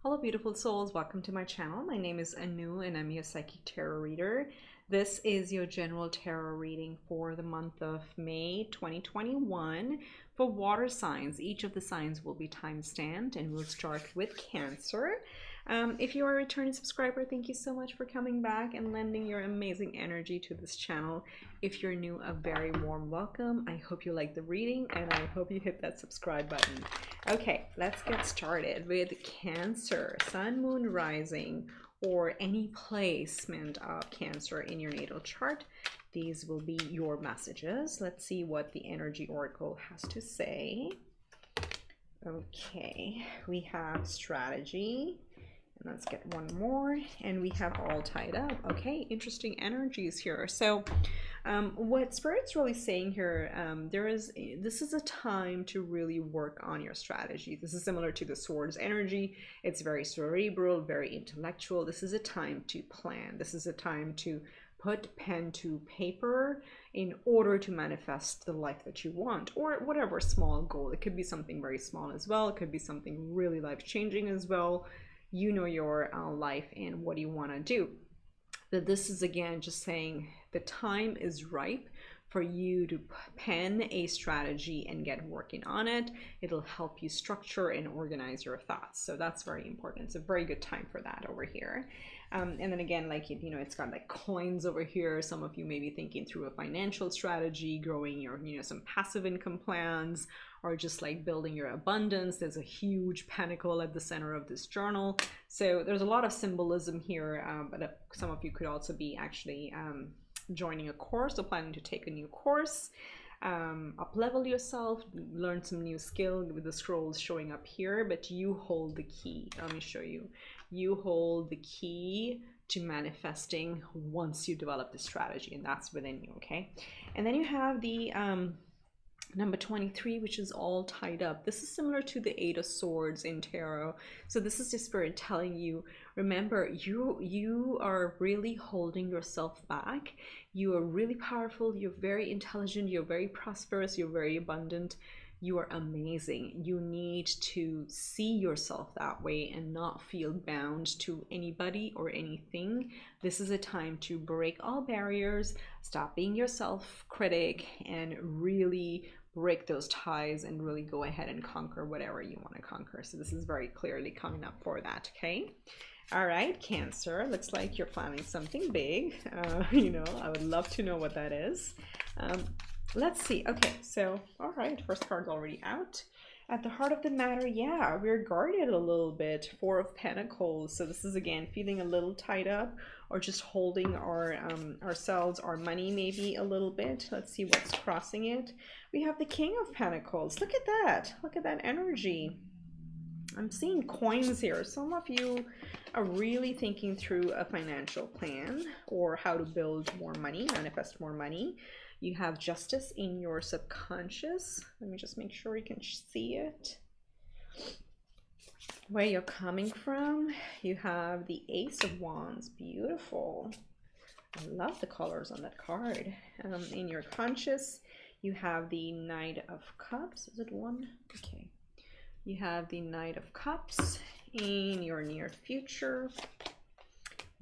Hello beautiful souls, welcome to my channel. My name is Anu and I'm your psychic tarot reader. This is your general tarot reading for the month of May 2021 for water signs. Each of the signs will be time-stamped and we'll start with Cancer. If you are a returning subscriber, thank you so much for coming back and lending your amazing energy to this channel. If you're new, a very warm welcome. I hope you like the reading and I hope you hit that subscribe button. Okay, let's get started with Cancer, Sun, Moon, Rising, or any placement of Cancer in your natal chart. These will be your messages. Let's see what the Energy Oracle has to say. Okay, we have strategy. Let's get one more, and we have all tied up. Okay, interesting energies here. So what Spirit's really saying here, this is a time to really work on your strategy. This is similar to the Swords energy. It's very cerebral, very intellectual. This is a time to plan. This is a time to put pen to paper in order to manifest the life that you want, or whatever small goal. It could be something very small as well. It could be something really life-changing as well. You know your life and what you want to do. But this is again just saying the time is ripe for you to pen a strategy and get working on it. It'll help you structure and organize your thoughts. So that's very important. It's a very good time for that over here. And then again, like, it's got like coins over here. Some of you may be thinking through a financial strategy, growing your, some passive income plans, or just like building your abundance. There's a huge pentacle at the center of this journal. So there's a lot of symbolism here, but some of you could also be actually joining a course or planning to take a new course, up level yourself, learn some new skill with the scrolls showing up here, but you hold the key. Let me show you. You hold the key to manifesting once you develop the strategy, and that's within you. Okay, and then you have the number 23, which is all tied up. This is similar to the Eight of Swords in tarot. So this is the Spirit telling you, remember, you are really holding yourself back. You are really powerful. You're very intelligent. You're very prosperous. You're very abundant. You are amazing. You need to see yourself that way and not feel bound to anybody or anything. This is a time to break all barriers, stop being your self-critic, and really break those ties and really go ahead and conquer whatever you want to conquer. So this is very clearly coming up for that. Okay. All right, Cancer, looks like you're planning something big. I would love to know what that is. Let's see. Okay, so all right, first card's already out. At the heart of the matter, yeah, we're guarded a little bit. Four of Pentacles. So this is again feeling a little tied up, or just holding our ourselves, our money maybe a little bit. Let's see what's crossing it. We have the King of Pentacles. Look at that. Look at that energy. I'm seeing coins here. Some of you are really thinking through a financial plan or how to build more money, manifest more money. You have Justice in your subconscious. Let me just make sure you can see it. Where you're coming from. You have the Ace of Wands. Beautiful. I love the colors on that card. In your conscious, you have the Knight of Cups. Is it one? Okay. You have the Knight of Cups in your near future.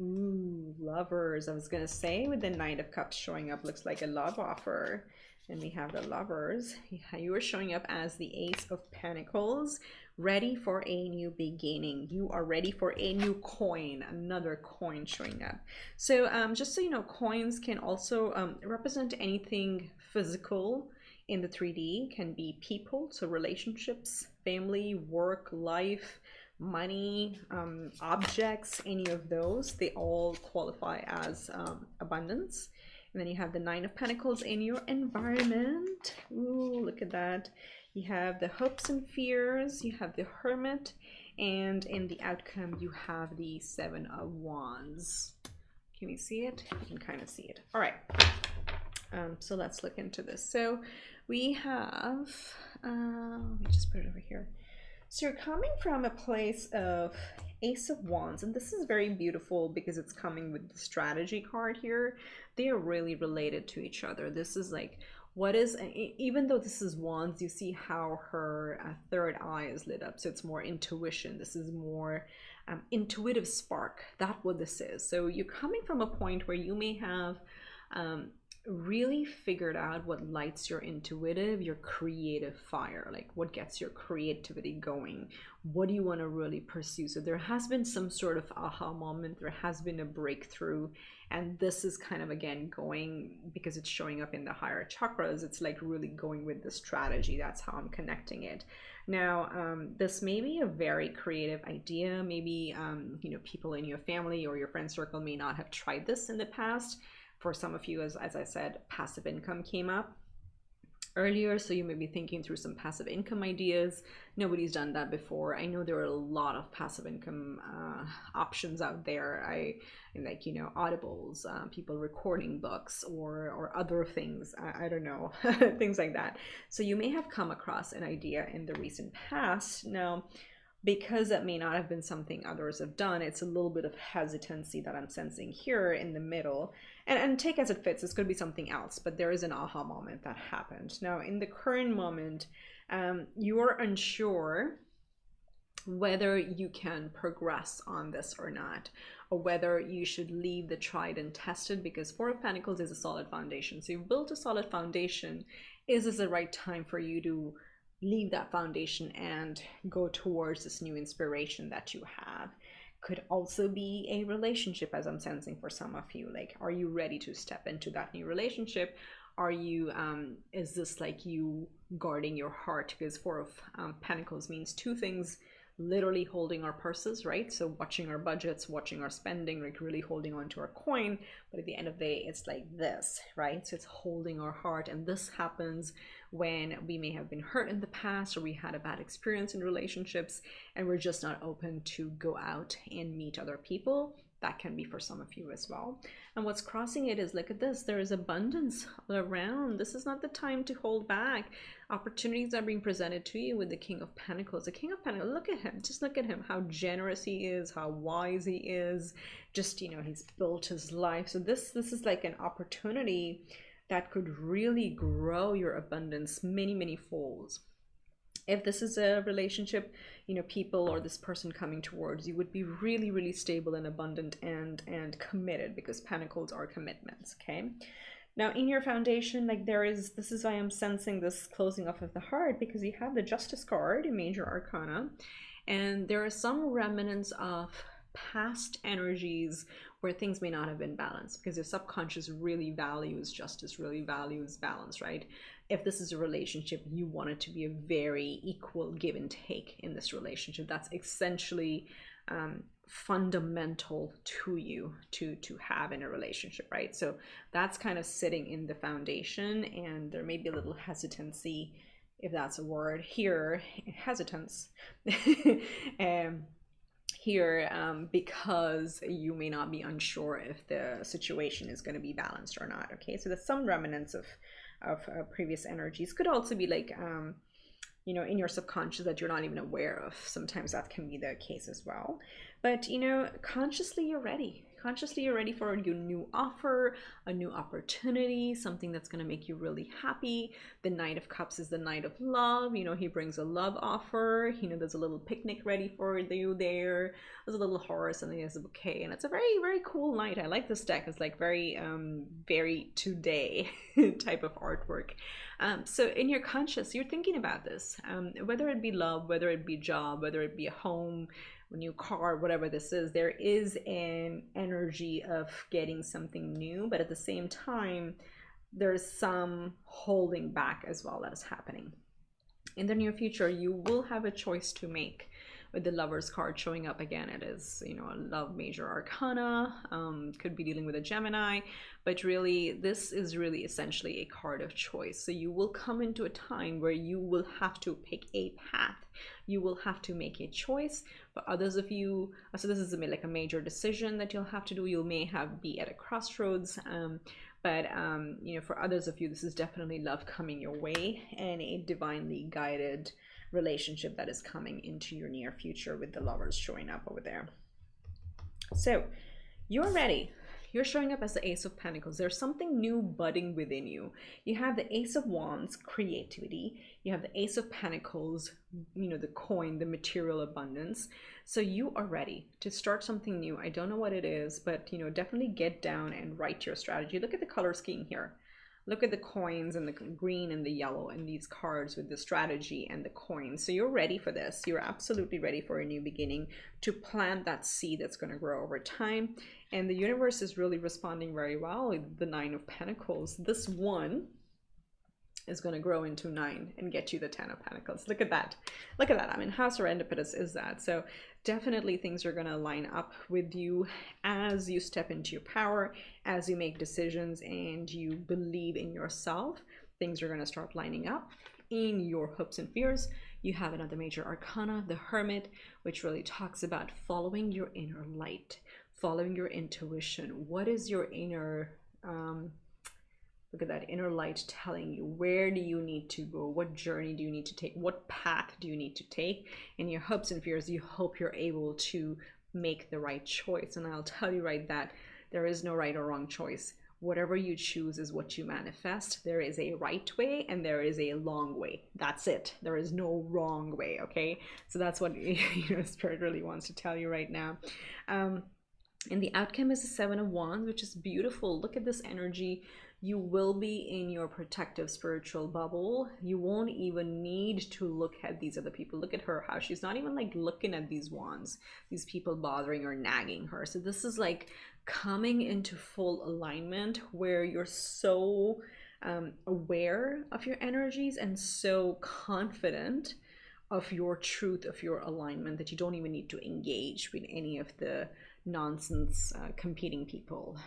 Ooh, Lovers. I was going to say, with the Knight of Cups showing up, looks like a love offer. And we have the Lovers. You are showing up as the Ace of Pentacles, ready for a new beginning. You are ready for a new coin, another coin showing up. So just so you know, coins can also represent anything physical in the 3D. Can be people, so relationships, family, work, life, money, objects, any of those. They all qualify as abundance. And then you have the Nine of Pentacles in your environment. Ooh, look at that. You have the hopes and fears. You have the Hermit. And in the outcome, you have the Seven of Wands. Can you see it? You can kind of see it. All right. So let's look into this. So we have, let me just put it over here. So you're coming from a place of Ace of Wands, and this is very beautiful because it's coming with the strategy card here. They are really related to each other. This is like what is, even though this is wands, you see how her third eye is lit up, so it's more intuition. This is more intuitive spark. That's what this is. So you're coming from a point where you may have really figured out what lights your intuitive, your creative fire, like what gets your creativity going. What do you want to really pursue? So there has been some sort of aha moment, there has been a breakthrough, and this is kind of again going, because it's showing up in the higher chakras, it's like really going with the strategy. That's how I'm connecting it. Now, this may be a very creative idea. Maybe you know, people in your family or your friend circle may not have tried this in the past. For some of you, as I said, passive income came up earlier, so you may be thinking through some passive income ideas. Nobody's done that before. I know there are a lot of passive income options out there. Like, you know, audibles, people recording books or other things. I don't know, things like that. So you may have come across an idea in the recent past. Now, because that may not have been something others have done, it's a little bit of hesitancy that I'm sensing here in the middle. And take as it fits, this could be something else, but there is an aha moment that happened. Now, in the current moment, you are unsure whether you can progress on this or not, or whether you should leave the tried and tested, because Four of Pentacles is a solid foundation. So you've built a solid foundation. Is this the right time for you to leave that foundation and go towards this new inspiration that you have? Could also be a relationship, as I'm sensing for some of you. Like, are you ready to step into that new relationship? Are you is this like you guarding your heart? Because Four of Pentacles means two things: literally holding our purses, right? So watching our budgets, watching our spending, like really holding on to our coin. But at the end of the day, it's like this, right? So it's holding our heart. And this happens when we may have been hurt in the past, or we had a bad experience in relationships, and we're just not open to go out and meet other people. That can be for some of you as well. And what's crossing it is, look at this, there is abundance all around. This is not the time to hold back. Opportunities are being presented to you with the King of Pentacles. The King of Pentacles, look at him, just look at him, how generous he is, how wise he is. Just, you know, he's built his life. So this is like an opportunity that could really grow your abundance many folds. If this is a relationship, you know, people or this person coming towards you would be really stable and abundant and committed, because Pentacles are commitments. Okay, now in your foundation, like this is why I'm sensing this closing off of the heart, because you have the Justice card in Major Arcana, and there are some remnants of past energies where things may not have been balanced, because your subconscious really values justice, really values balance, right? If this is a relationship, you want it to be a very equal give and take in this relationship. That's essentially fundamental to you to have in a relationship, right? So that's kind of sitting in the foundation, and there may be a little hesitancy, if that's a word here, hesitance here, because you may not be unsure if the situation is going to be balanced or not. Okay, so there's some remnants of previous energies. Could also be like you know, in your subconscious that you're not even aware of. Sometimes that can be the case as well. But you know, consciously you're ready. Consciously you're ready for a new offer, a new opportunity, something that's going to make you really happy. The Knight of Cups is the Knight of Love. You know, he brings a love offer. You know, there's a little picnic ready for you there. There's a little horse, and there's a bouquet, and it's a very cool night. I like this deck. It's like very today type of artwork. So in your conscious, you're thinking about this, whether it be love, whether it be job, whether it be a home, a new car, whatever this is. There is an energy of getting something new, but at the same time, there's some holding back as well that is happening. In the near future, you will have a choice to make. With the Lover's card showing up again, it is, you know, a love major arcana, could be dealing with a Gemini, but really this is really essentially a card of choice. So you will come into a time where you will have to pick a path. You will have to make a choice. For others of you, so this is like a major decision that you'll have to do. You may be at a crossroads, but you know, for others of you, this is definitely love coming your way, and a divinely guided relationship that is coming into your near future, with the Lovers showing up over there. So you're ready. you're showing up as the Ace of Pentacles. There's something new budding within you. You have the Ace of Wands, creativity. You have the Ace of Pentacles, you know, the coin, the material abundance. So you are ready to start something new. I don't know what it is, but, you know, definitely get down and write your strategy. Look at the color scheme here. Look at the coins and the green and the yellow and these cards with the strategy and the coins. So you're ready for this. You're absolutely ready for a new beginning, to plant that seed that's going to grow over time. And the universe is really responding very well with the Nine of Pentacles. This one is going to grow into 9 and get you the 10 of Pentacles. Look at that. Look at that. I mean, how serendipitous is that? So definitely things are going to line up with you as you step into your power, as you make decisions and you believe in yourself. Things are going to start lining up in your hopes and fears. You have another major arcana, the Hermit, which really talks about following your inner light, following your intuition. What is your inner look at that inner light telling you? Where do you need to go? What journey do you need to take? What path do you need to take? In your hopes and fears, you hope you're able to make the right choice. And I'll tell you right that there is no right or wrong choice. Whatever you choose is what you manifest. There is a right way and there is a long way. That's it. There is no wrong way, okay? So that's what Spirit really wants to tell you right now. And the outcome is the Seven of Wands, which is beautiful. Look at this energy. You will be in your protective spiritual bubble. You won't even need to look at these other people. Look at her, how she's not even like looking at these wands, these people bothering or nagging her. So this is like coming into full alignment where you're so aware of your energies and so confident of your truth, of your alignment, that you don't even need to engage with any of the nonsense competing people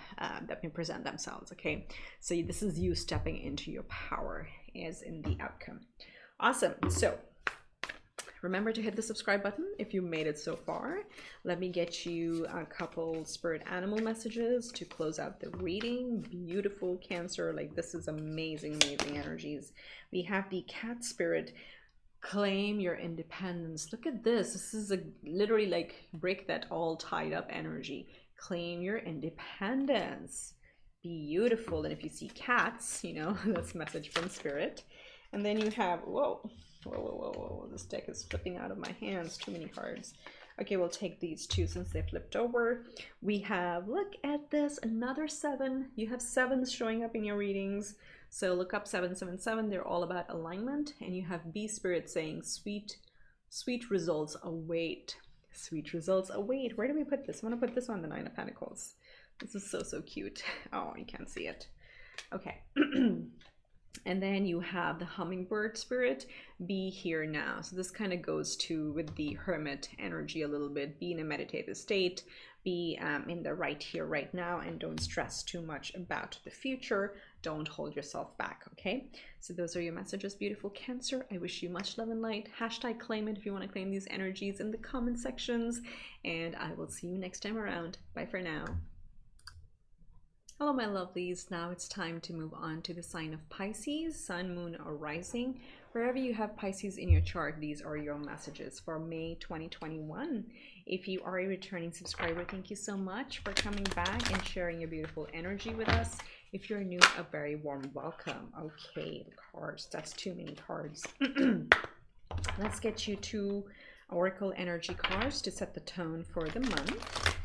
that can present themselves. Okay, so this is you stepping into your power as in the outcome. Awesome. So remember to hit the subscribe button if you made it so far. Let me get you a couple spirit animal messages to close out the reading. Beautiful Cancer, like this is amazing energies. We have the cat spirit. Claim your independence. Look at this. This is literally like break that all tied up energy. Claim your independence. Beautiful. And if you see cats, you know, that's a message from Spirit. And then you have, whoa, this deck is flipping out of my hands. Too many cards. Okay, we'll take these two since they flipped over. We have, look at this, another 7. You have 7s showing up in your readings. So look up 777. They're all about alignment. And you have B Spirit saying sweet results await. Sweet results await. Where do we put this? I'm going to put this on the 9 of Pentacles. This is so cute. Oh, you can't see it. Okay. And then you have the hummingbird spirit, be here now. So this kind of goes to with the hermit energy a little bit. Be in a meditative state, be in the right here, right now, and don't stress too much about the future. Don't hold yourself back, okay? So those are your messages, beautiful Cancer. I wish you much love and light. Hashtag claim it if you want to claim these energies in the comment sections. And I will see you next time around. Bye for now. Hello, my lovelies. Now it's time to move on to the sign of Pisces, Sun, Moon, or Rising. Wherever you have Pisces in your chart, these are your messages for May 2021. If you are a returning subscriber, thank you so much for coming back and sharing your beautiful energy with us. If you're new, a very warm welcome. Okay, the cards. That's too many cards. Let's get you 2 Oracle energy cards to set the tone for the month.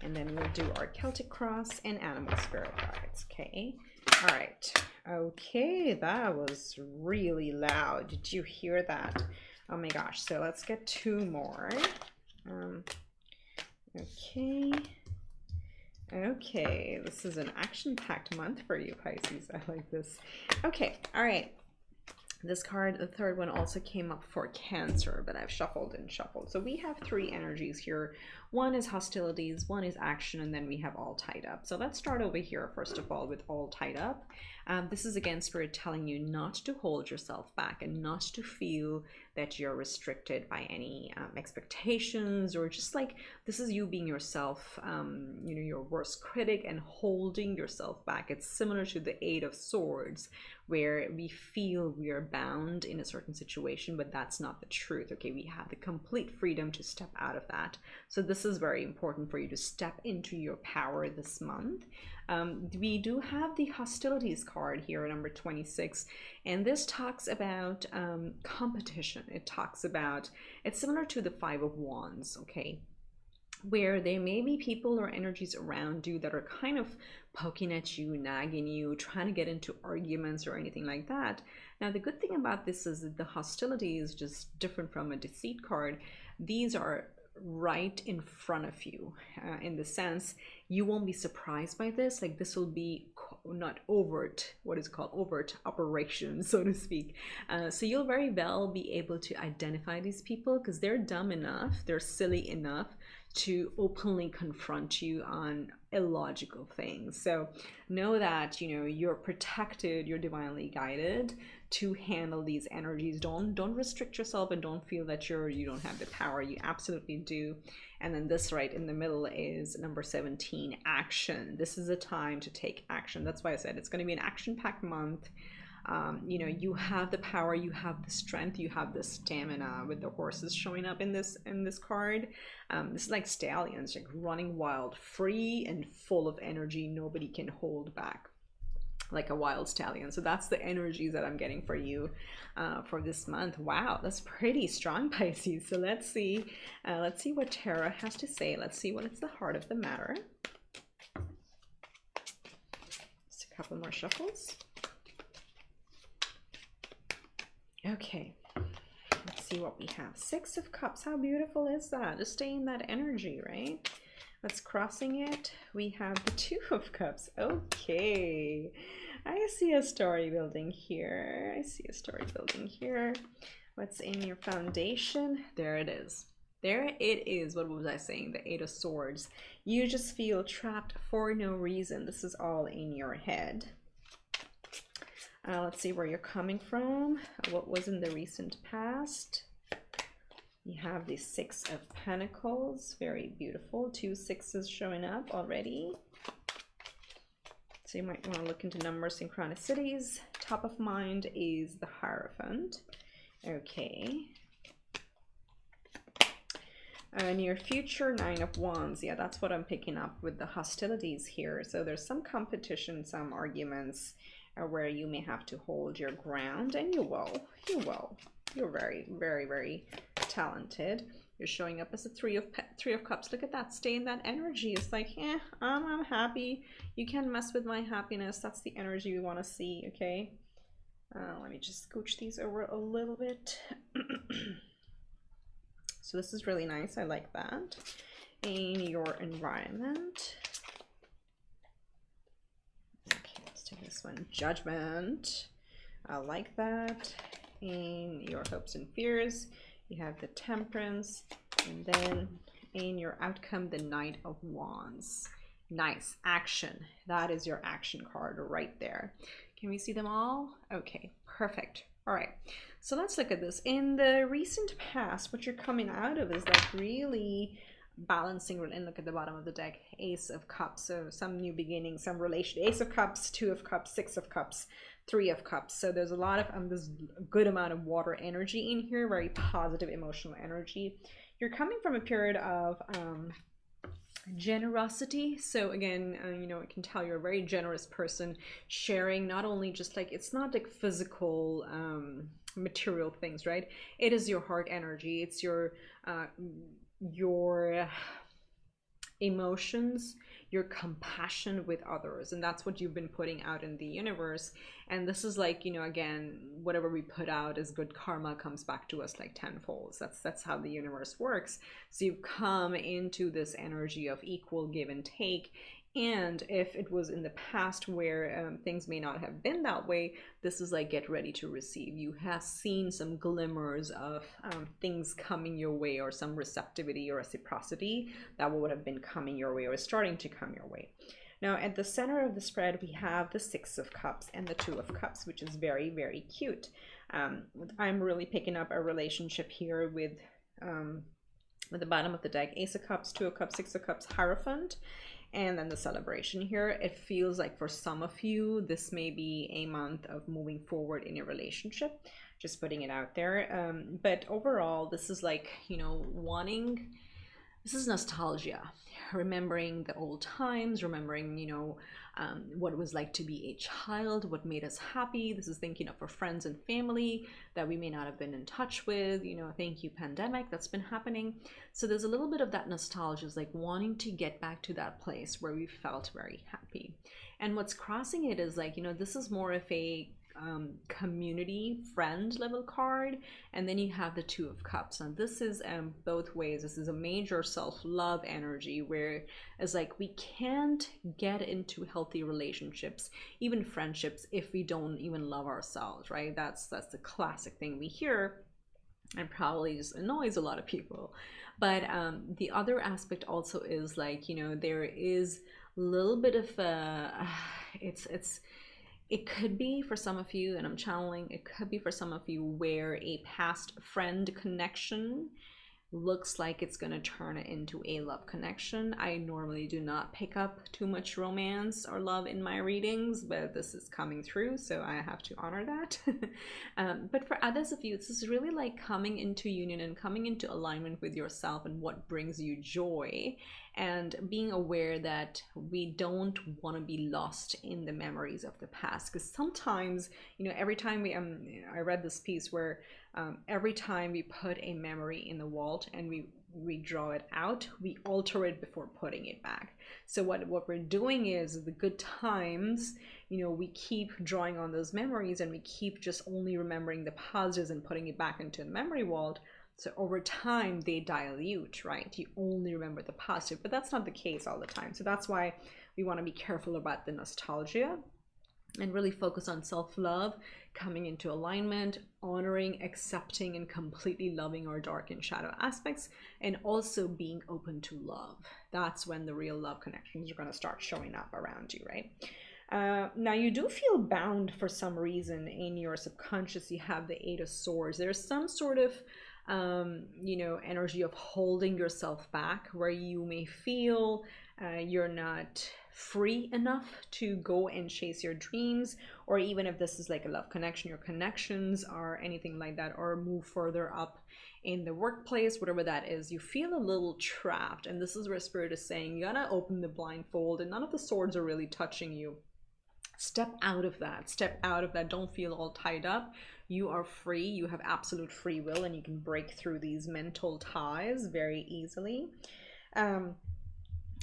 And then we'll do our Celtic Cross and Animal Spirit cards, okay? All right. Okay, that was really loud. Did you hear that? Oh my gosh. So let's get 2 more. Okay. Okay, this is an action-packed month for you, Pisces. I like this. Okay, all right. This card, the third one, also came up for Cancer, but I've shuffled and shuffled. So we have 3 energies here. One is hostilities, one is action, and then we have all tied up. So let's start over here, first of all, with all tied up. This is again Spirit telling you not to hold yourself back and not to feel that you're restricted by any expectations, or just like this is you being yourself, you know, your worst critic and holding yourself back. It's similar to the Eight of Swords, where we feel we are bound in a certain situation, but that's not the truth. Okay, we have the complete freedom to step out of that. So this is very important for you to step into your power this month. We do have the hostilities card here, number 26, and this talks about competition. It talks about, it's similar to the Five of Wands, okay, where there may be people or energies around you that are kind of poking at you, nagging you, trying to get into arguments or anything like that. Now, the good thing about this is that the hostility is just different from a deceit card. These are right in front of you, in the sense you won't be surprised by this. Like, this will be not overt, what is it called, overt operation, so to speak. So you'll very well be able to identify these people, because they're dumb enough, they're silly enough to openly confront you on illogical things. So know that, you know, you're protected, you're divinely guided to handle these energies. Don't restrict yourself, and don't feel that you don't have the power. You absolutely do. And then this right in the middle is number 17, action. This is a time to take action. That's why I said it's going to be an action-packed month. You know, you have the power, you have the strength, you have the stamina, with the horses showing up in this card. This is like stallions, like running wild, free and full of energy. Nobody can hold back, like a wild stallion. So that's the energies that I'm getting for you for this month. Wow, that's pretty strong, Pisces. So let's see what Tarot has to say. Let's see what is the heart of the matter. Just a couple more shuffles. Okay, let's see what we have. Six of Cups. How beautiful is that? Just stay in that energy, right? Let's crossing it. We have the Two of Cups. Okay, I see a story building here. I see a story building here. What's in your foundation? There it is. There it is. What was I saying? The Eight of Swords. You just feel trapped for no reason. This is all in your head. Let's see where you're coming from. What was in the recent past? You have the Six of Pentacles. Very beautiful. 2 sixes showing up already. So you might want to look into number synchronicities. Top of mind is the Hierophant. Okay. Near future, Nine of Wands. Yeah, that's what I'm picking up with the hostilities here. So there's some competition, some arguments where you may have to hold your ground, and you will. You're very, very, very talented. You're showing up as a Three of Cups. Look at that. Stay in that energy. It's like, I'm happy. You can't mess with my happiness. That's the energy we want to see. Okay. Let me just scooch these over a little bit. So this is really nice. I like that. In your environment. This one, Judgment. I like that. In your hopes and fears, you have the Temperance, and then in your outcome, the Knight of Wands. Nice. Action. That is your action card right there. Can we see them all? Okay, perfect. All right, so let's look at this. In the recent past, what you're coming out of is like really balancing, and look at the bottom of the deck, Ace of Cups. So some new beginning, some relation. Ace of Cups, Two of Cups, Six of Cups, Three of Cups. So there's a lot of there's a good amount of water energy in here, very positive emotional energy. You're coming from a period of generosity. So again, you know, I can tell you're a very generous person, sharing not only just like, it's not like physical material things, right? It is your heart energy. It's your emotions, your compassion with others, and that's what you've been putting out in the universe. And this is like, you know, again, whatever we put out as good karma comes back to us like tenfold. That's how the universe works. So you've come into this energy of equal give and take. And if it was in the past where things may not have been that way, this is like, get ready to receive. You have seen some glimmers of things coming your way, or some receptivity or reciprocity that would have been coming your way or starting to come your way. Now at the center of the spread, we have the Six of Cups and the Two of Cups, which is very, very cute. I'm really picking up a relationship here with the bottom of the deck, Ace of Cups, Two of Cups, Six of Cups, Hierophant, and then the Celebration here. It feels like for some of you, this may be a month of moving forward in your relationship, just putting it out there. But overall, this is like, you know, this is nostalgia, remembering the old times, remembering, you know, what it was like to be a child, what made us happy. This is thinking of our friends and family that we may not have been in touch with, you know, thank you pandemic, that's been happening. So there's a little bit of that nostalgia, is like wanting to get back to that place where we felt very happy. And what's crossing it is like, you know, this is more of a community friend level card, and then you have the Two of Cups. Now this is both ways. This is a major self-love energy, where it's like we can't get into healthy relationships, even friendships, if we don't even love ourselves, right? That's the classic thing we hear, and probably just annoys a lot of people. But the other aspect also is like, you know, there is a little bit of it could be for some of you, and I'm channeling, it could be for some of you where a past friend connection looks like it's going to turn into a love connection. I normally do not pick up too much romance or love in my readings, but this is coming through, so I have to honor that. But for others of you, this is really like coming into union and coming into alignment with yourself and what brings you joy, and being aware that we don't want to be lost in the memories of the past. Because sometimes, you know, every time I read this piece where every time we put a memory in the vault and we draw it out, we alter it before putting it back. So what we're doing is the good times, you know, we keep drawing on those memories, and we keep just only remembering the positives and putting it back into the memory vault. So over time they dilute, right? You only remember the positive, but that's not the case all the time. So that's why we want to be careful about the nostalgia and really focus on self-love, coming into alignment, honoring, accepting, and completely loving our dark and shadow aspects, and also being open to love. That's when the real love connections are going to start showing up around you, right? Now you do feel bound for some reason in your subconscious. You have the Eight of Swords. There's some sort of you know, energy of holding yourself back, where you may feel you're not free enough to go and chase your dreams, or even if this is like a love connection, your connections or anything like that, or move further up in the workplace, whatever that is, you feel a little trapped. And this is where Spirit is saying you gotta open the blindfold, and none of the swords are really touching you. Step out of that, don't feel all tied up. You are free, you have absolute free will, and you can break through these mental ties very easily.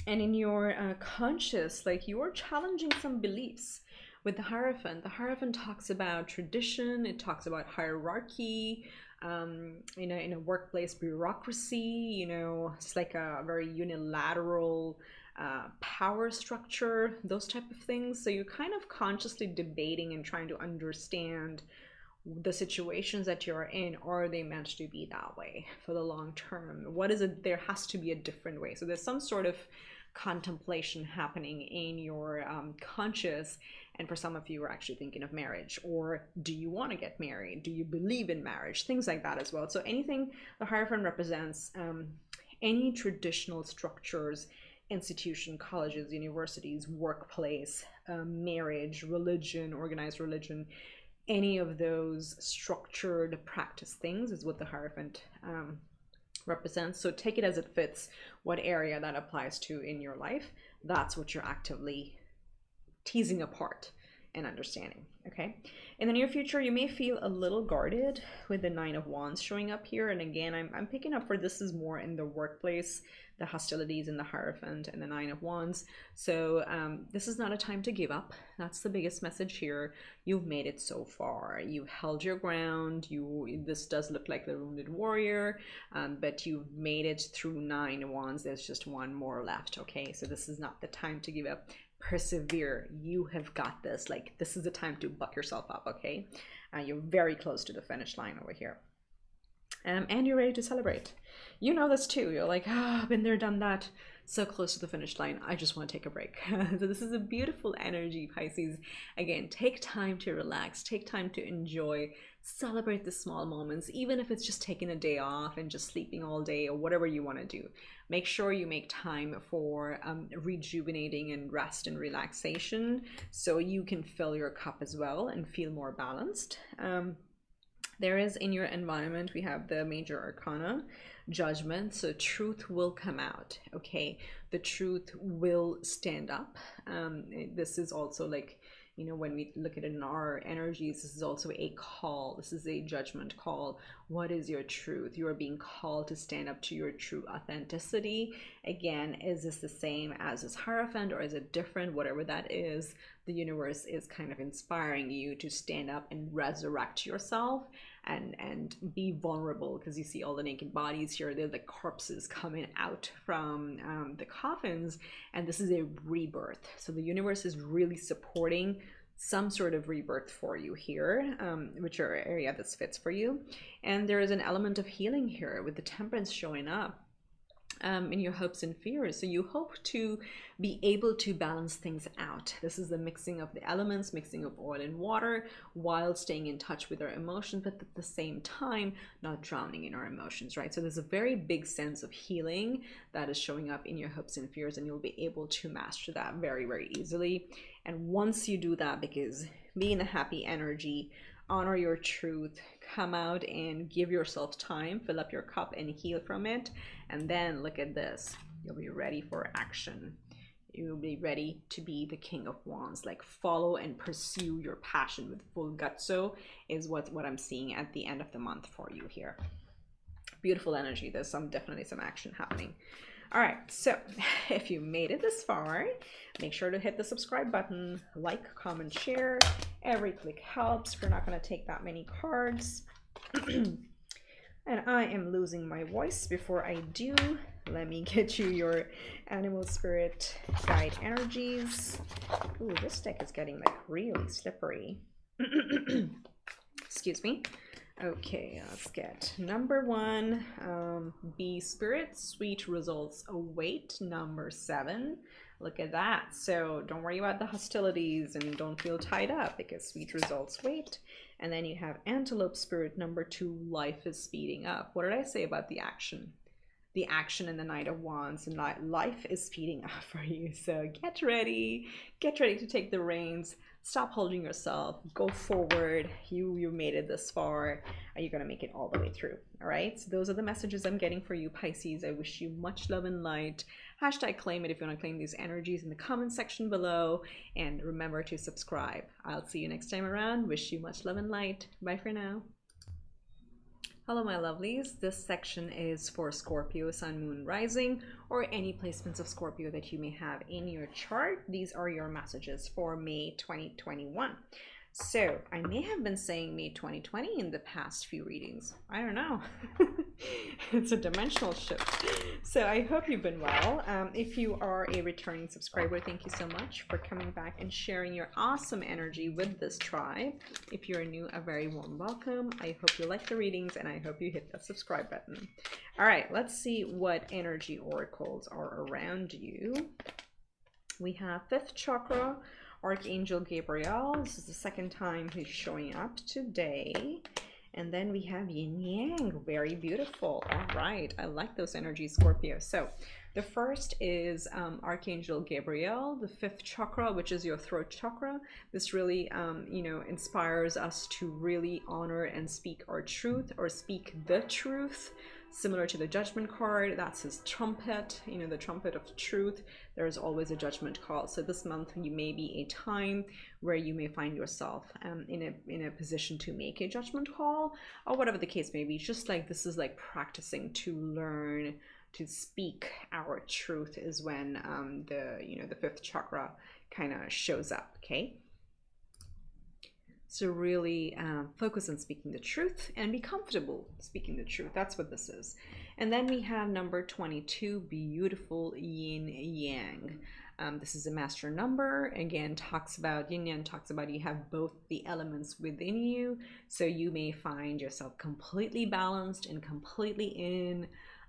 And in your conscious, like, you are challenging some beliefs with the Hierophant. The Hierophant talks about tradition, it talks about hierarchy, you know, in a workplace, bureaucracy, you know, it's like a very unilateral power structure, those type of things. So you're kind of consciously debating and trying to understand the situations that you're in. Are they meant to be that way for the long term? What is it? There has to be a different way. So there's some sort of contemplation happening in your conscious. And for some of you are actually thinking of marriage, or do you want to get married? Do you believe in marriage? Things like that as well. So anything, the Hierophant represents any traditional structures, institution, colleges, universities, workplace, marriage, religion, organized religion, any of those structured practice things is what the Hierophant represents. So take it as it fits, what area that applies to in your life. That's what you're actively teasing apart and understanding. Okay, in the near future you may feel a little guarded with the Nine of Wands showing up here. And again, I'm picking up for this is more in the workplace, the hostilities in the Hierophant and the Nine of Wands. So this is not a time to give up. That's the biggest message here. You've made it so far, you held your ground. This does look like the wounded warrior, but you've made it through Nine of Wands. There's just one more left. Okay, so this is not the time to give up. Persevere, you have got this. Like, this is the time to buck yourself up. Okay, you're very close to the finish line over here, and you're ready to celebrate. You know this too. You're like, I've been there, done that. so close to the finish line, I just want to take a break. So this is a beautiful energy, Pisces. Again, take time to relax, take time to enjoy, celebrate the small moments, even if it's just taking a day off and just sleeping all day or whatever you want to do. Make sure you make time for rejuvenating and rest and relaxation so you can fill your cup as well and feel more balanced. There is in your environment, we have the major arcana, judgment. So truth will come out. Okay, the truth will stand up. This is also like, you know, when we look at it in our energies, this is also a call. This is a judgment call. What is your truth? You are being called to stand up to your true authenticity. Again, is this the same as this Hierophant, or is it different? Whatever that is, the universe is kind of inspiring you to stand up and resurrect yourself and be vulnerable, because you see all the naked bodies here. They're like corpses coming out from the coffins, and this is a rebirth. So the universe is really supporting some sort of rebirth for you here, whichever area this fits for you. And there is an element of healing here with the Temperance showing up in your hopes and fears. So you hope to be able to balance things out. This is the mixing of the elements, mixing of oil and water, while staying in touch with our emotions, but at the same time not drowning in our emotions, right? So there's a very big sense of healing that is showing up in your hopes and fears, and you'll be able to master that very, very easily. And once you do that, because being a happy energy, honor your truth, come out and give yourself time, fill up your cup and heal from it. And then look at this, you'll be ready for action. You'll be ready to be the King of Wands, like follow and pursue your passion with full gutso is what I'm seeing at the end of the month for you here. Beautiful energy. There's definitely some action happening. All right, so if you made it this far, make sure to hit the subscribe button, like, comment, share. Every click helps. We're not going to take that many cards. And I am losing my voice. Before I do, let me get you your animal spirit guide energies. Ooh, this deck is getting like really slippery. Excuse me. Okay, let's get number 1, be spirit, sweet results await. Number 7, look at that. So don't worry about the hostilities and don't feel tied up, because sweet results wait. And then you have antelope spirit, number 2, life is speeding up. What did I say about the action? The action in the Knight of Wands, and life is speeding up for you. So get ready to take the reins. Stop holding yourself, go forward. You made it this far. Are you gonna make it all the way through? All right, so those are the messages I'm getting for you, Pisces. I wish you much love and light. Hashtag claim it if you want to claim these energies in the comment section below, and remember to subscribe. I'll see you next time around. Wish you much love and light. Bye for now. Hello my lovelies, this section is for Scorpio, Sun, Moon, Rising, or any placements of Scorpio that you may have in your chart. These are your messages for May 2021. So I may have been saying May 2020 in the past few readings. I don't know. It's a dimensional shift. So I hope you've been well. If you are a returning subscriber, thank you so much for coming back and sharing your awesome energy with this tribe. If you're new, a very warm welcome. I hope you like the readings, and I hope you hit that subscribe button. All right, let's see what energy oracles are around you. We have 5th chakra, Archangel Gabriel. This is the second time he's showing up today. And then we have Yin Yang, very beautiful. All right, I like those energies, Scorpio. So the first is Archangel Gabriel, the 5th chakra, which is your throat chakra. This really, you know, inspires us to really honor and speak our truth, or speak the truth. Similar to the Judgment card, that's his trumpet, you know, the trumpet of truth. There's always a judgment call. So this month you may be a time where you may find yourself in a position to make a judgment call, or whatever the case may be. Just like this is like practicing to learn to speak our truth is when the 5th chakra kind of shows up. Okay. So really focus on speaking the truth and be comfortable speaking the truth. That's what this is. And then we have number 22, beautiful Yin Yang. This is a master number. Again, talks about Yin Yang, talks about you have both the elements within you. So you may find yourself completely balanced and completely in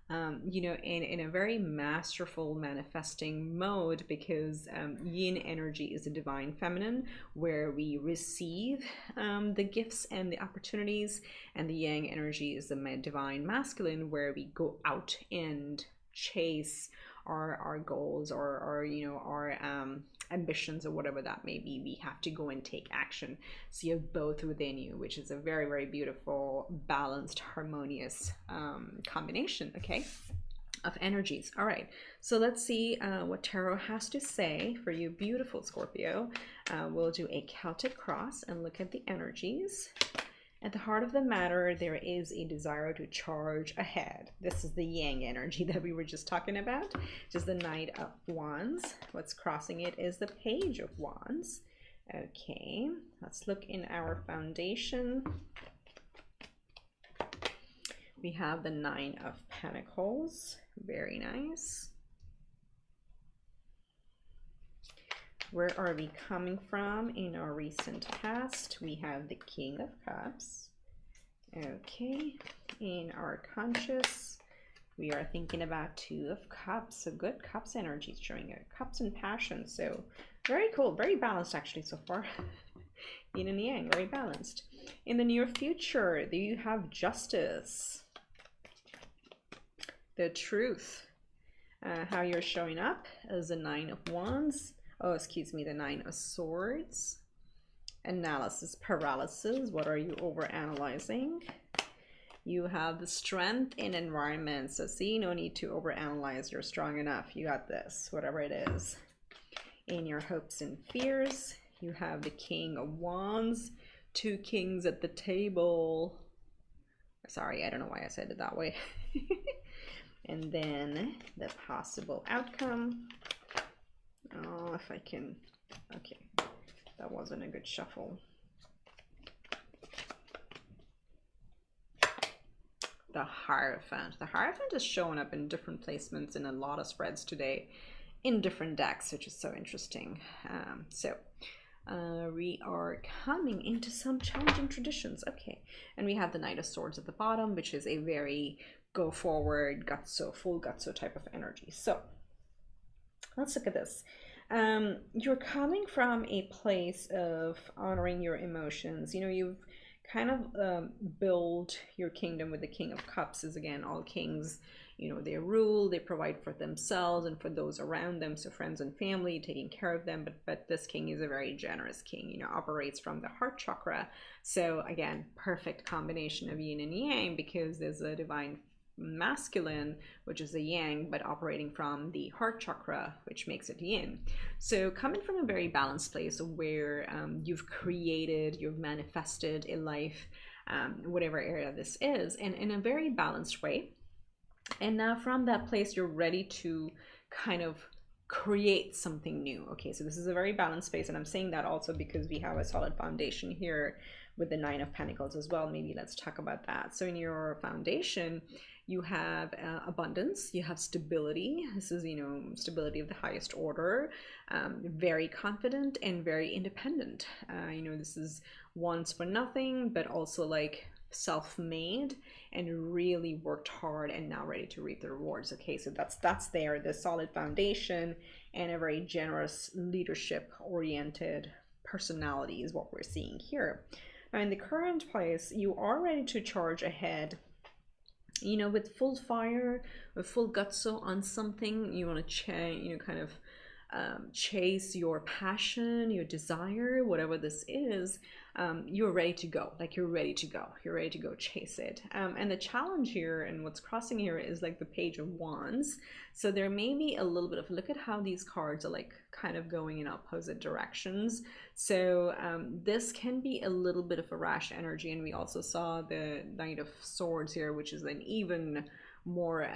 you know, in a very masterful manifesting mode, because yin energy is the divine feminine, where we receive the gifts and the opportunities, and the yang energy is the divine masculine, where we go out and chase our goals, or you know, our ambitions, or whatever that may be. We have to go and take action. So you have both within you, which is a very, very beautiful, balanced, harmonious combination, okay, of energies. All right, so let's see what tarot has to say for you, beautiful Scorpio. We'll do a Celtic cross and look at the energies. At the heart of the matter, there is a desire to charge ahead. This is the yang energy that we were just talking about, just the Knight of Wands. What's crossing it is the Page of Wands. Okay, let's look in our foundation. We have the Nine of Pentacles. Very nice. Where are we coming from in our recent past? We have the King of Cups. Okay, in our conscious, we are thinking about Two of Cups. So good Cups energy is showing it. Cups and passion. So very cool, very balanced actually so far. Yin and yang, very balanced. In the near future, do you have Justice? The Truth. How you're showing up as the Nine of Wands. Oh, excuse me, the Nine of Swords. Analysis paralysis. What are you overanalyzing? You have the Strength in environment. So see, no need to overanalyze. You're strong enough. You got this, whatever it is. In your hopes and fears, you have the King of Wands. Two kings at the table. Sorry, I don't know why I said it that way. And then the possible outcome. Oh, if I can, okay, that wasn't a good shuffle. The Hierophant. The Hierophant is showing up in different placements in a lot of spreads today in different decks, which is so interesting. We are coming into some challenging traditions. Okay, and we have the Knight of Swords at the bottom, which is a very go forward, gutso, full gutso type of energy. So let's look at this. You're coming from a place of honoring your emotions. You know, you've kind of build your kingdom with the King of Cups. Is again, all kings, you know, they rule, they provide for themselves and for those around them, so friends and family, taking care of them. But this king is a very generous king, you know, operates from the heart chakra. So again, perfect combination of yin and yang, because there's a divine masculine, which is a yang, but operating from the heart chakra, which makes it yin. So coming from a very balanced place where you've created, you've manifested a life, whatever area this is, and in a very balanced way. And now from that place, you're ready to kind of create something new. Okay, so this is a very balanced space, and I'm saying that also because we have a solid foundation here with the Nine of Pentacles as well. Maybe let's talk about that. So in your foundation, you have abundance, you have stability. This is, you know, stability of the highest order, very confident and very independent. You know, this is once for nothing, but also like self-made and really worked hard and now ready to reap the rewards. Okay, so that's there, the solid foundation, and a very generous, leadership oriented personality is what we're seeing here. Now in the current place, you are ready to charge ahead, you know, with full fire, with full gutso on something. You want to kind of chase your passion, your desire, whatever this is. You're ready to go. Like you're ready to go chase it. And the challenge here, and what's crossing here, is like the Page of Wands. So there may be a little bit of, look at how these cards are like kind of going in opposite directions. So this can be a little bit of a rash energy. And we also saw the Knight of Swords here, which is an even more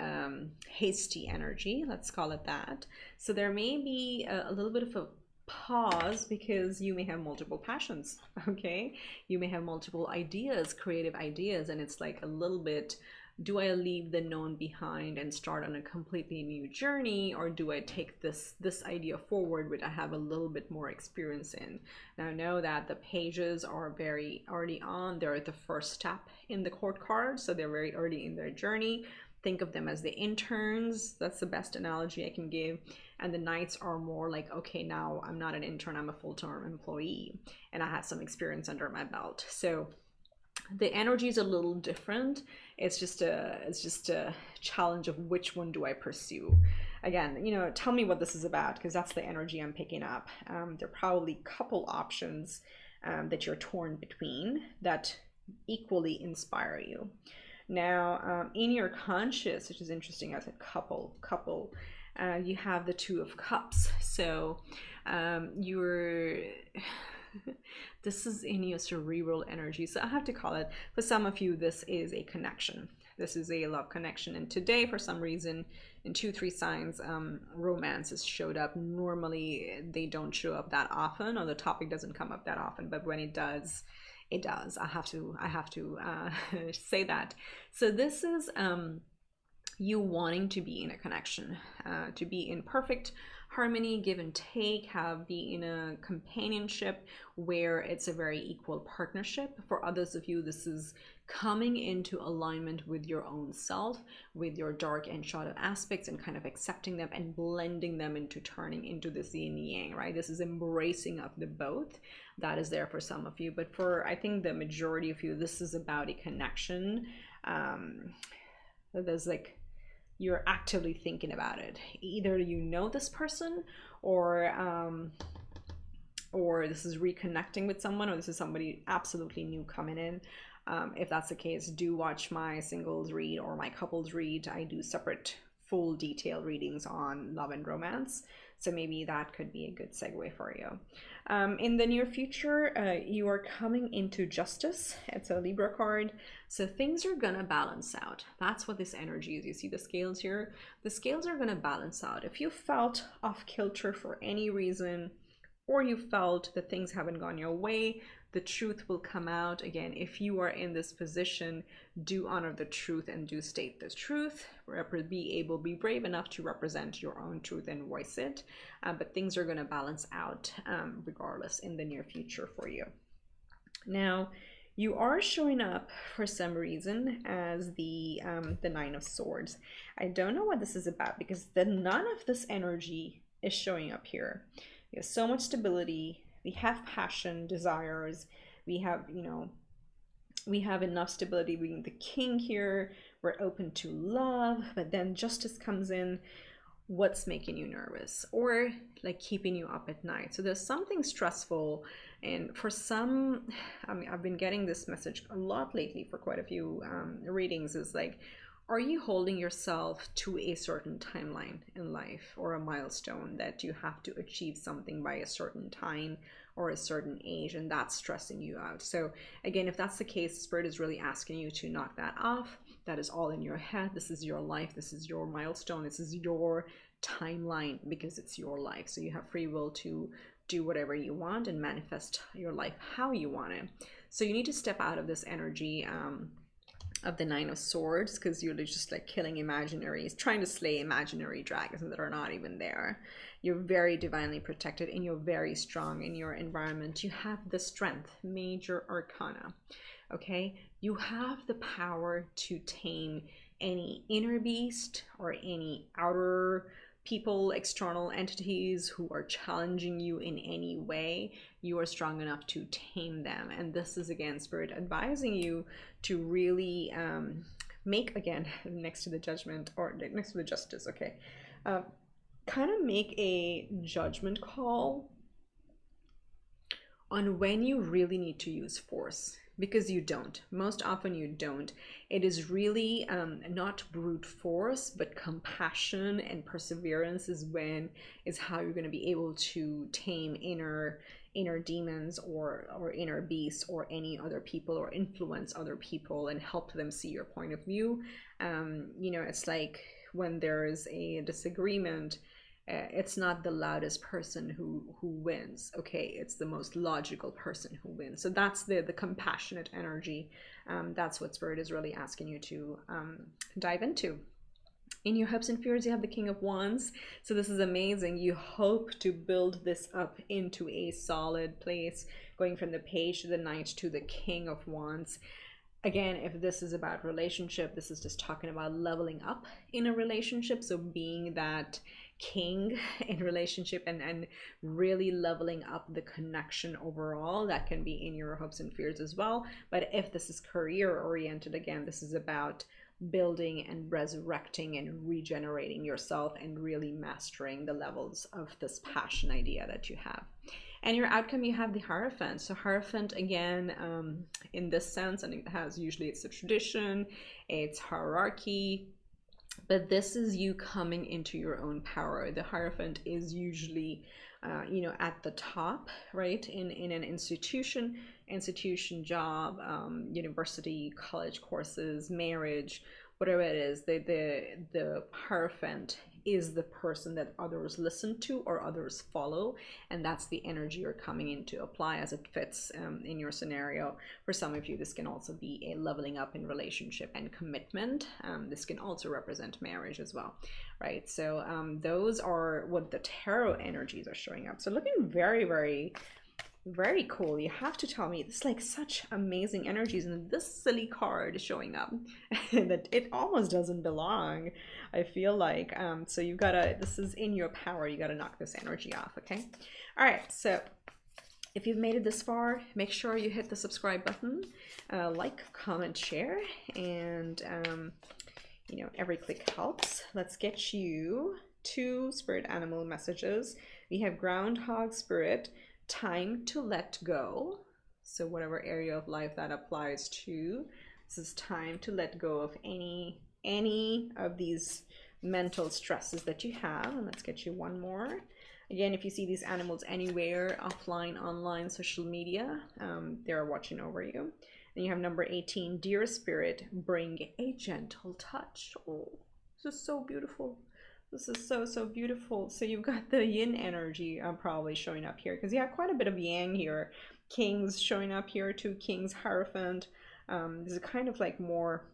hasty energy, let's call it that. So there may be a little bit of a pause, because you may have multiple passions. Okay, you may have multiple ideas, creative ideas, and it's like a little bit, do I leave the known behind and start on a completely new journey, or do I take this idea forward, which I have a little bit more experience in? Now know that the pages are very early on. They're at the first step in the court card, so they're very early in their journey. think of them as the interns. That's the best analogy I can give. And the knights are more like, okay, now I'm not an intern, I'm a full-time employee, and I have some experience under my belt. So the energy is a little different. It's just a challenge of which one do I pursue. Again, you know, tell me what this is about, because that's the energy I'm picking up. There are probably a couple options that you're torn between that equally inspire you. Now, in your conscious, which is interesting, I said couple, you have the Two of Cups. So you're this is in your cerebral energy. So I have to call it, for some of you, this is a connection. This is a love connection. And today, for some reason, in 2-3 signs, romance has showed up. Normally, they don't show up that often, or the topic doesn't come up that often. But when it does, it does. I have to say that. So this is you wanting to be in a connection, to be in perfect harmony, give and take, be in a companionship where it's a very equal partnership. For others of you, this is coming into alignment with your own self, with your dark and shadow aspects, and kind of accepting them and blending them into turning into this yin yang, right? This is embracing of the both. That is there for some of you, but for, I think, the majority of you, this is about a connection. There's like, you're actively thinking about it. Either you know this person, or this is reconnecting with someone, or this is somebody absolutely new coming in. If that's the case, do watch my singles read or my couples read. I do separate full detailed readings on love and romance. So maybe that could be a good segue for you. In the near future, you are coming into justice. It's a Libra card. So things are gonna balance out. That's what this energy is. You see the scales here? The scales are gonna balance out. If you felt off kilter for any reason, or you felt that things haven't gone your way, the truth will come out. Again, if you are in this position, do honor the truth and do state the truth. Be brave enough to represent your own truth and voice it. But things are going to balance out regardless in the near future for you. Now, you are showing up for some reason as the Nine of Swords. I don't know what this is about, because none of this energy is showing up here. We have so much stability. We have passion, desires. We have, we have enough stability being the king here. We're open to love, but then justice comes in. What's making you nervous, or like keeping you up at night? So there's something stressful. And for some, I mean, I've been getting this message a lot lately for quite a few readings, is like, are you holding yourself to a certain timeline in life, or a milestone that you have to achieve something by a certain time or a certain age, and that's stressing you out? So again, if that's the case, Spirit is really asking you to knock that off. That is all in your head. This is your life. This is your milestone. This is your timeline, because it's your life. So you have free will to do whatever you want and manifest your life how you want it. So you need to step out of this energy of the Nine of Swords, because you're just like killing imaginaries, trying to slay imaginary dragons that are not even there. You're very divinely protected, and you're very strong in your environment. You have the strength, major arcana. Okay, you have the power to tame any inner beast or any outer people, external entities who are challenging you in any way. You are strong enough to tame them. And this is, again, Spirit advising you to really make, again, next to the judgment, or next to the justice, okay, kind of make a judgment call on when you really need to use force, because you don't. Most often you don't. It is really not brute force, but compassion and perseverance is how you're going to be able to tame inner demons or inner beasts or any other people, or influence other people and help them see your point of view. It's like when there's a disagreement, it's not the loudest person who wins, okay? It's the most logical person who wins. So that's the compassionate energy. That's what Spirit is really asking you to dive into. In your hopes and fears, you have the King of Wands. So this is amazing. You hope to build this up into a solid place, going from the Page to the Knight to the King of Wands. Again, if this is about relationship, this is just talking about leveling up in a relationship. So being that king in relationship and really leveling up the connection overall. That can be in your hopes and fears as well. But if this is career oriented, again, this is about building and resurrecting and regenerating yourself and really mastering the levels of this passion idea that you have. And your outcome, you have the Hierophant. So Hierophant, again, in this sense, and it has usually it's a tradition, it's hierarchy, but this is you coming into your own power. The Hierophant is usually, at the top, right? In an institution, job, university, college courses, marriage, whatever it is, the Hierophant is the person that others listen to or others follow, and that's the energy you're coming in to apply as it fits in your scenario. For some of you, this can also be a leveling up in relationship and commitment. This can also represent marriage as well, right? So those are what the tarot energies are showing up. So looking very, very, very cool. You have to tell me, it's like such amazing energies, and this silly card is showing up that it almost doesn't belong, I feel like. So you've got to, this is in your power, you got to knock this energy off. Okay, all right, so if you've made it this far, make sure you hit the subscribe button, like, comment, share, and every click helps. Let's get you 2 spirit animal messages. We have Groundhog Spirit, time to let go. So whatever area of life that applies to, this is time to let go of any of these mental stresses that you have. And let's get you one more. Again, if you see these animals anywhere, offline, online, social media, they're watching over you. And you have number 18, dear spirit, bring a gentle touch. Oh, this is so beautiful. This is so, so beautiful. So you've got the yin energy probably showing up here, because you have quite a bit of yang here. Kings showing up here, 2 kings, Hierophant. This is kind of like more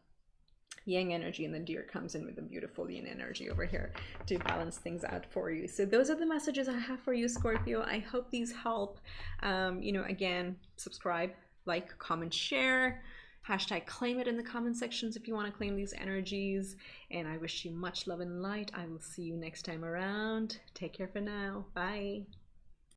yang energy, and the deer comes in with the beautiful yin energy over here to balance things out for you. So those are the messages I have for you, Scorpio. I hope these help. Again, subscribe, like, comment, share. Hashtag claim it in the comment sections if you want to claim these energies. And I wish you much love and light. I will see you next time around. Take care for now. Bye.